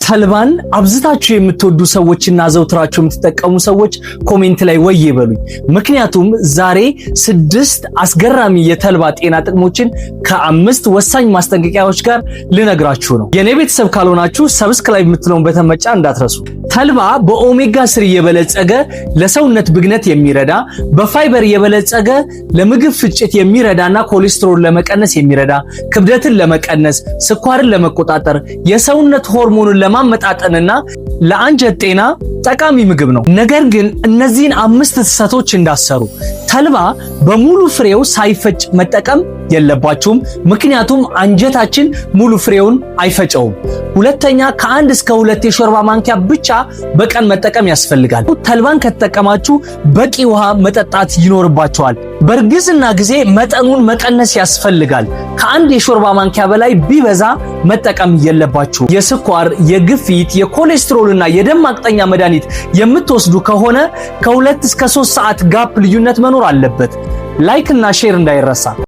ተልባን አብዝታችሁ የምትወዱ ሰዎችና ዘውትራችሁ የምትጠቀሙ ሰዎች ኮሜንት ላይ ወይ ይበሉኝ። ምክንያቱም ዛሬ 6 አስገራሚ የተልባ ጤና ጥቅሞችን ከ5 ወሳኝ ማስጠንቀቂያዎች ጋር ልነግራችሁ ነው። የኔ ቤተሰብ ካልሆናችሁ ሰብስክራይብ የምትለውን በተን መጫን እንዳትረሱ። ተልባ በኦሜጋ 3 የበለጸገ ለሰውነት ብግነት የሚረዳ፣ በፋይበር የበለጸገ ለምግብ ፍጭት የሚረዳና ኮሌስትሮል ለመቀነስ የሚረዳ፣ ክብደትን ለመቀነስ፣ ስኳርን ለመቆጣጠር፣ የሰውነት ሆርሞንን ለማመጣጠንና ለአንጀት ጤና ጠቃሚ ምግብ ነው። ነገር ግን እነዚህን 5 ስህተቶች እንዳሰሩ። ተልባ በሙሉ ፍሬው ሳይፈጭ መጠቀም የለባችሁም፣ ምክንያቱም አንጀታችን ሙሉ ፍሬውን አይፈጨውም። ሁለተኛ፣ ከ1 እስከ 2 የሾርባ ማንኪያ ብቻ በቀን መጠቀም ያስፈልጋል። ተልባን ከተጠቀማችሁ በቂ ውሃ መጠጣት ይኖርባችኋል። በእርግዝና ጊዜ መጠኑን መቀነስ ያስፈልጋል። ከ1 የሾርባ ማንኪያ በላይ ቢበዛ መጠቀም የለባችሁ። የስኳር፣ የግፊት፣ የኮሌስትሮልና የደም ማቅጠኛ መድኃኒት የምትወስዱ ከሆነ ከ2 እስከ 3 ሰዓት ጋፕ ልዩነት መኖር አለበት። ላይክ እና ሼር እንዳይረሳ።